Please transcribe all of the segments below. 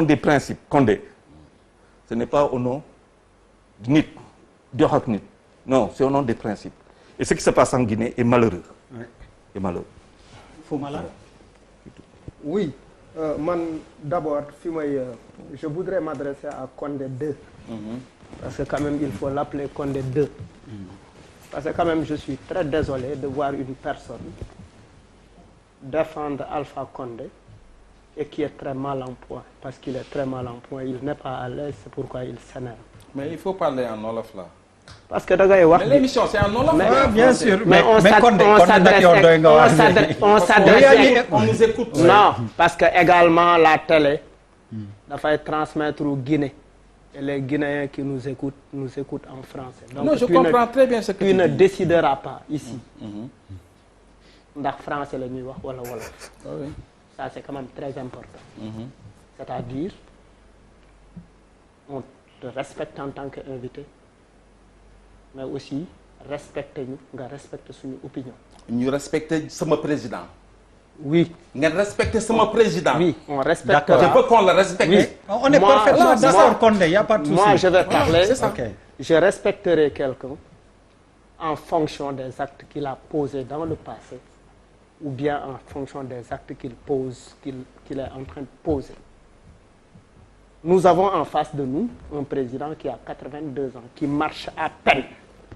des principes Condé ce n'est pas au nom de nit di wax ak nit non c'est au nom des principes et ce qui se passe en Guinée est malheureux. Ouais. est malheureux. Fumala. Oui man d'abord je voudrais m'adresser à Condé 2. Parce que quand même il faut l'appeler Condé 2. Parce que quand même je suis très désolé de voir une personne défendre Alpha Condé et qui est très mal en point. Parce qu'il est très mal en point, il n'est pas à l'aise, c'est pourquoi il s'énerve. Mais il faut parler en Wolof là. Parce que da ngay wax. Mais l'émission c'est en Wolof. Bien sûr mais on s'adresse on nous écoute. Non, parce que également la télé dafay transmettre au Guinée et les Guinéens qui nous écoutent en français. Donc Non, je comprends très bien ce que tu ne tu dis. décideras pas ici. Ndax français la ñuy wax wala wolof. Oui. Ça c'est quand même très important. C'est-à-dire on te respecte en tant qu'invité mais aussi respecte ñu nga respecte suñu opinion. ñu respecter sama président. Oui. ngeen respecter sama président. Oui, on respecte. D'accord. Je veux qu'on le respecte. Oui. On est Moi, parfaitement moi, d'accord, Condé, il n'y a pas de souci. Moi, je vais parler. c'est ça. Ok. Je respecterai quelqu'un en fonction des actes qu'il a posés dans le passé ou bien en fonction des actes qu'il est en train de poser. Nous avons en face de nous un président qui a 82 ans, qui marche à peine.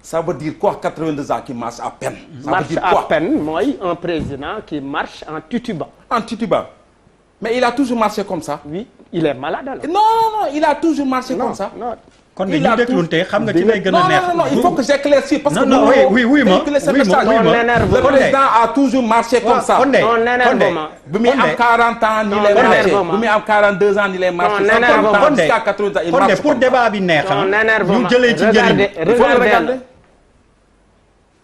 Ça veut dire quoi 82 ans qui marche à peine? Ça veut Marche dire à quoi? peine, moi, un président qui marche en titubant. En titubant. Mais il a toujours marché comme ça. Oui, il est malade alors. Non, il a toujours marché Non, comme ça. non. Condé Il a ñu déglunte xam nga ci lay gën a neex. Non, il faut que j'éclaircisse parce que Non, oui, ma. véhiculer ce Oui, message. ma. Ton énervement. Le président a toujours marché comme ça. Condé, Ton énervement. bi muy am 40 ans ni lay Ton marché. énervement. bi muy am 42 ans ni lay marché. Ton 50 énervement. ans jusqu'à 80 ans il Condé marche pour comme débat bi neex Ton énervement. ñu jëlee ci njëriñ. Regardez, Il faut le regardez. regarder.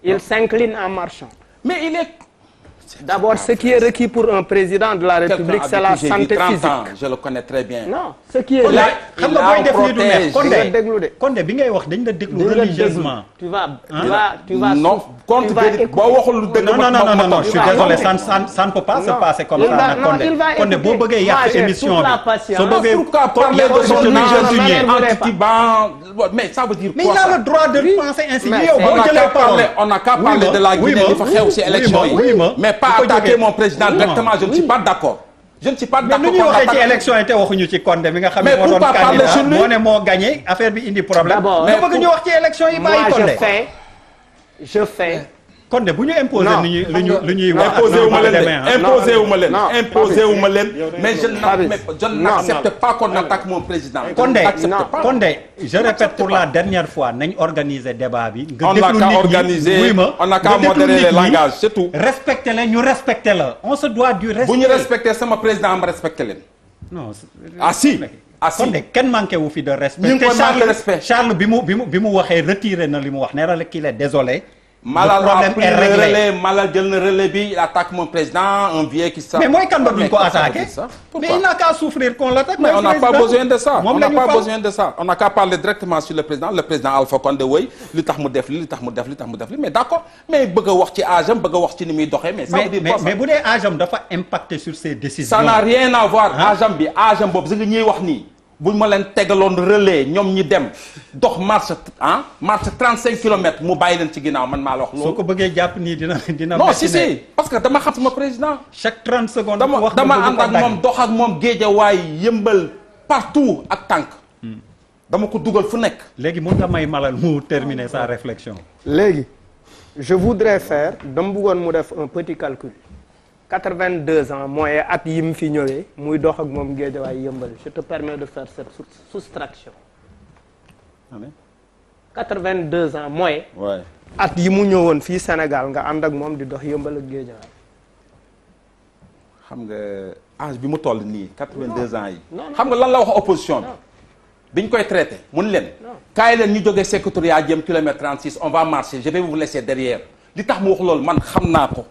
Il s'incline en marchant. Mais il est D'abord, ce qui est requis pour un président de la République, c'est la santé physique. Je le connais très bien. Non, ce qui est Condé là, xam nga booy def li du neex di nga Condé déglu de. Condé bi ngay wax dañ la déglu religieusement. Tu vas non compte écouter. boo waxul lu dëgg Non, je suis désolé, ça ne peut pas se Non. passer comme Il ça va- nag non, Condé. il va Condé boo écouter. bëggee Moi, yàq j'ai émission toute la bi. patience. soo bëggee pourquoi parler de je son te âge souligner. anti-Tiban mais ça veut dire Mais quoi il a ça? le droit de penser ainsi. Mais yow boo jëlee parole. On n'a qu'à Oui, parler ma. de la Oui, Guinée ma. li fa xew ci élection yi. Oui, ma. Mais pas Di ko attaquer jógee. mon président Oui, ma. directement, je ne suis pas d'accord. Je ne suis pas mais d'accord. nu ñuy qu'on waxee ci attaque- élection yi te waxuñu ci Condé mi nga xam ne Mais moo doon pourquoi parler candidat sur lui? moo ne moo gagné affaire bi indi problème. D'abord. nga bëgg ñu wax ci élection yi Moi, bàyyi Condé. je fais. Condé bu ñu imposer Non. lu ñuy wax. Imposé wu ma leen demee, de imposé wu ma leen Non, imposé wu ma leen mais Fabrice. je n'accepte pas qu'on attaque mon président. Condé Je n'accepte non. pas. Condé je répète pour la dernière fois nañ organiser débat bi. nga On n'a déglu qu'à nit ñi. organiser, Oui, ma. on n'a qu'à nga déglu modérer nit les ñi. langages, c'est tout. Respecter la ñu respecter la on se doit du respect. bu ñu respecté sama président ma respecté leen. non Ah si. Ah si. Condé kenn manqué wu fi de respect. ñu ngi koy te manqué respect. Charles bi mu waxee retiré na li mu wax nee na la qu'il est désolé. Malal le a problème pris est le réglé. relais Malal jël na relais bi il attaque mon président un vieux qui ça. mais mooy kan ba duñ ko Mais ça veut attaqué. dire ça? mais Pourquoi? il n'a qu'à souffrir qu'on l'attaque. Mais on n'a pas besoin de ça. moom On la n'a ñu pas fal. besoin de ça. On n'a qu'à parler directement sur le président Alpha Condé woy li tax mu def li tax mu def li mais d'accord mais bëgg a wax ci âge am bëgg a wax ci ni muy doxee mais ça veut dire quoi ça? mais bu dee âge am dafa impacté sur ses décisions. Ça n'a rien à voir âge am bi âge am boobu si nga ñuy wax nii buñ ma leen tegaloon relais ñoom ñi dem dox marche 35 kilomètres mu bàyyi leen ci ginnaaw man maa la wax soo loolu. ko bëggee jàpp nii dina. Non metti si ne si parce que dama xam sama président. chaque 30 secondes. dama wax dama nga bëgg ànd ko ak dagg. moom dox ak moom géejawaay yëmbal partout ak tànk. dama ko dugal fu nekk. léegi mun nga may Malal mu terminer sa réflexion. Léegi je voudrais faire dama bëggoon mu def un petit calcul 82 ans mooy at yi mu fi ñëwee muy dox ak moom géejawaay yëmbal je te permets de faire cette soustraction 82 ans mooy Ouais. at yi mu ñëwoon fii Sénégal nga ànd ak moom di dox yëmbal ak géejawaay. xam nga âge bi mu toll nii 82 ans yi. non. xam nga lan la wax opposition bi. Non. biñ koy traité mun leen. Non. kaay leen ñu jógee secrétariat jëm kilomètre 36 on va marcher je vais vous laisser derrière li tax mu wax loolu man xam naa ko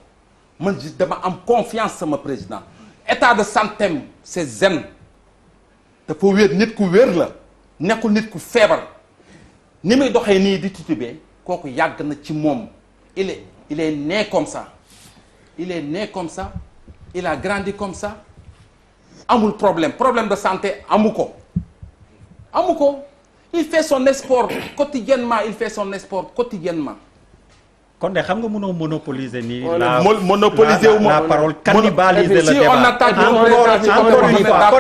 man dama am confiance sama président état de santé am c'est zen dafa wér nit ku wér la nekkul nit ku feebar ni muy doxee nii di titubee kooku yàgg na ci moom il est né comme ça il est né comme ça il a grandi comme ça amul problème de santé amu ko il fait son sport quotidiennement kon de xam nga mënoo monopoliser nii. monopoliser wu la parole cannibaliser le débat. on attaque encore une fois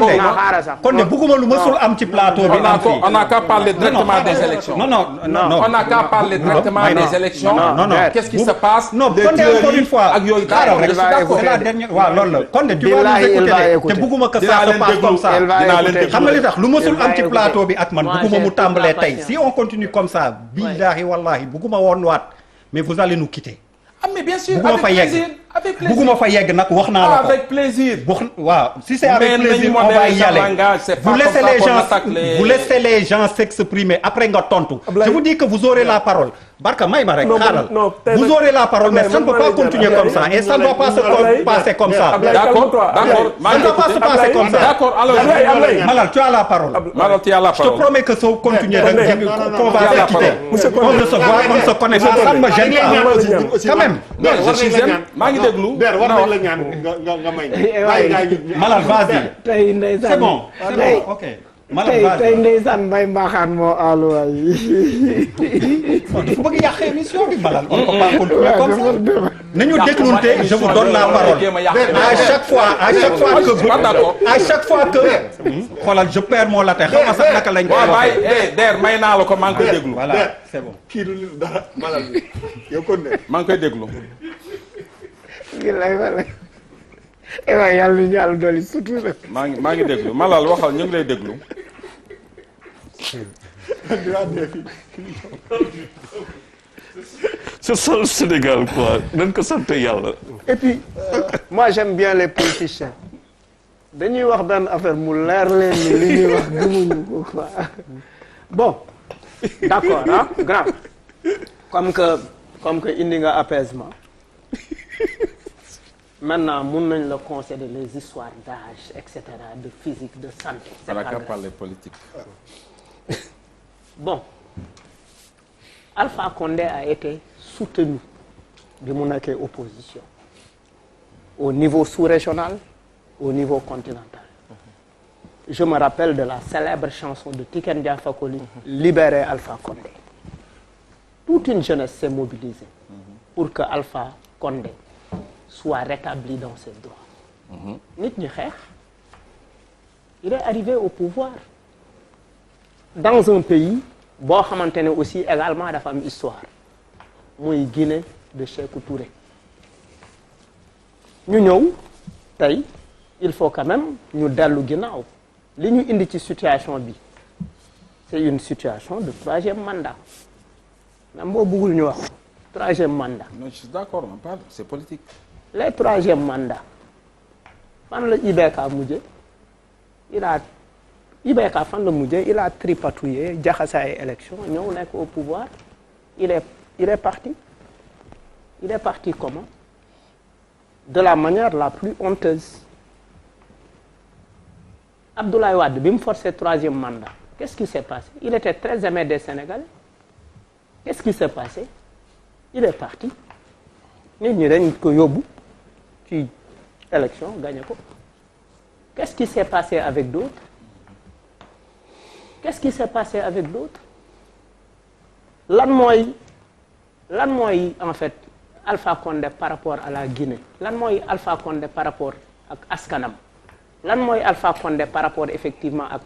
kon de bëgguma lu mësul am ci plateau bi. on n'a qu'à parler directement des élections. non. on n'a qu'à parler directement des élections. non. qu'est-ce qui se passe. non kon de encore une fois. ak yooyu c'est la dernière waaw loolu la kon de tu vas nous écouter te bëgguma que ça se passe comme ça. xam nga li tax lu mësul am ci plateau bi ak man bëgguma mu tàmbalee tey si on continue comme ça billahi wallahi bëgguma woon waat. mais vous allez nous quitter. ah mais bien sûr avec plaisir. bugguma fa yegg nag wax naa la ko. avec plaisir. waaw si c'est avec plaisir on va y aller. vous laissez les gens s'exprimer après nga tontu. je vous dis que vous aurez la parole. Barka may ma rek xaaral. vous aurez la parole mais ça ne peut pas continuer comme ça et ça ne doit pas se passer comme ça. d'accord ça ne doit pas se passer comme ça. d'accord alors Malal tu as la parole. Malal tu as la parole. je te promets que ça continue qu'on va se quitter. on se voit on se connaît ça ne me gêne pas quand même. maa ngi déglu. Der war nañ la ñaan nga may. Malal vas-y. tey ndeysaan c'est bon ok. Malal vas-y tey ndeysaan Mbaye Mbaxaan moo aalu waay. dafa bëgg yàq émission bi Malal on ne peut pas continuer comme ça. nañu déclounte je vous donne la parole. à chaque fois que xoolal je perds mon latin xam nga sax naka lañ koy waxee. Der may naa la ko maa ngi koy déglu. voilà c'est bon. kii du dara Malal bi yow kon ne. maa ngi koy déglu. yàlla ñu yàlla dolli surtout nag. maa ngi déglu Malal waxal ñu ngi lay déglu. c'est ça le Sénégal quoi nañ ko sant yàlla. et puis moi j'aime bien les politiciens dañuy wax benn affaire mu leer leen ni li ñuy wax gëmuñu ko quoi bon d'accord ah grand comme que indi nga apaisement maintenant mun nañ la concéder les histoires d'âge et cetera de physique de santé. c'est pas grave parler politique. bon Alpha Condé a été soutenu bi mu nekkee opposition au niveau sous-régional au niveau continental. Je me rappelle de la célèbre chanson de Tiken Jah Fakoly Libérer Alpha Condé. Toute une jeunesse s'est mobilisée pour que Alpha Condé soit rétabli dans ses droits. nit ñi xeex il est arrivé au pouvoir dans un pays boo xamante ne aussi également dafa am histoire muy Guinée de Sékou Touré ñu ñëw tey il faut quand même ñu dellu ginnaaw li ñu indi ci situation bi c'est une situation de troisième mandat même boo bëggul ñu wax troisième mandat. non je suis d'accord on parle c'est politique. les troisième mandat fan la IBK mujje IBK fan la mujje il a tripatouillé jaxase ay élection ñëw nekk au pouvoir il est parti comment de la manière la plus honteuse. Abdoulaye Wade bi mu forcé troisième mandat qu'est-ce qui s'est passé il était très aimé des Sénégalais qu'est-ce qui s'est passé il est parti nit ñi dañ ko yóbbu ci élection gagné ko qu'est-ce qui s'est passé avec d'autres lan mooy en fait Alpha Condé par rapport à la Guinée lan mooy Alpha Condé par rapport ak askanam lan mooy Alpha Condé par rapport effectivement ak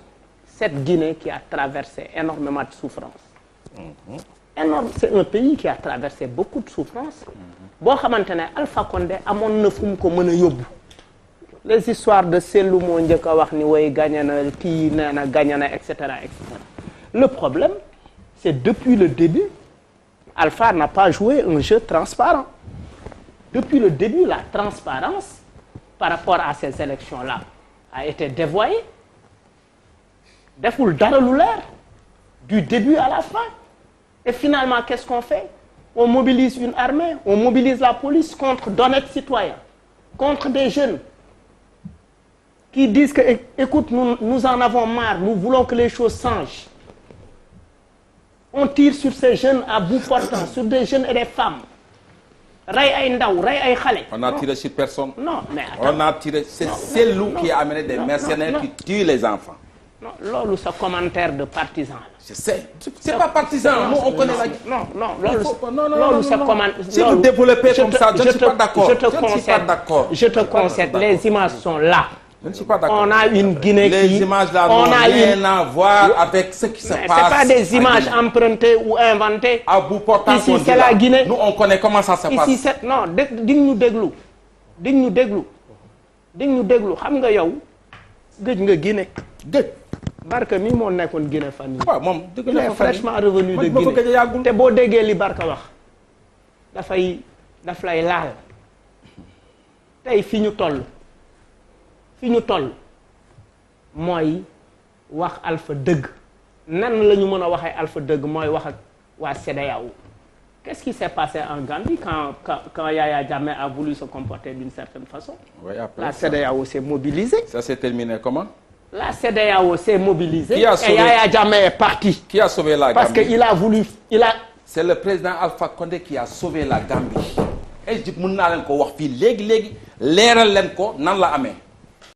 cette Guinée qui a traversé énormément de souffrance. C'est un pays qui a traversé beaucoup de souffrance boo xamante ne Alpha Condé amoon na fu mu ko mën a yóbbu les histoires de Cellou moo njëkk a wax ni way gagné na kii nee na gagné na et cetera et cetera. Le problème c'est depuis le début Alpha n'a pas joué un jeu transparent. Depuis le début la transparence par rapport à ces élections-là a été dévoyée deful dara lu leer du début à la fin et finalement qu'est-ce qu'on fait? On mobilise une armée, on mobilise la police contre d'honnêtes citoyens, contre des jeunes qui disent que écoute nous en avons marre, nous voulons que les choses changent. On tire sur ces jeunes à bout portant, sur des jeunes et des femmes. rey ay ndaw rey ay xale. On a tiré sur personne. Non, mais attends. On a tiré. C'est Cellou qui a amené des mercenaires qui tuent les enfants. Non, loolu sa commentaire de partisan la. Je sais. C'est pas partisan. Nous, on connaît la. Loolu sa commentaire. Si vous développez comme ça, je ne suis pas d'accord. Je te concède. Les images sont là. Je ne suis pas d'accord. On a une Guinée les images là n'ont rien à voir avec ce qui se passe. C'est pas des images empruntées ou inventées. À bout portant. Ici, c'est la Guinée. Nous, on connaît comment ça se passe. Ici, c'est non dig ñu déglu. Xam nga yow gëj nga Guinée. Gëj. Barka mi moo nekkoon Guinée fan yii. waaw moom dëgg il est fraîchement revenu de Guinée. te boo déggee li Barka wax daf lay laal tey fi ñu toll mooy wax Alpha dëgg nan la ñu mën a waxee Alpha dëgg mooy wax ak waa CEDEAO. Qu'est-ce qui s'est passé en Gambie quand Yaya Jammeh a voulu se comporter d'une certaine façon? Oui, la CEDEAO s'est mobilisée. Ça s'est terminé comment? La CEDEAO s'est mobilisée et Yaya Jammeh est parti. Qui a sauvé la Gambie? Parce qu'il a voulu... C'est le président Alpha Condé qui a sauvé la Gambie. Et je peux vous dire, leeral leen ko nan la amee.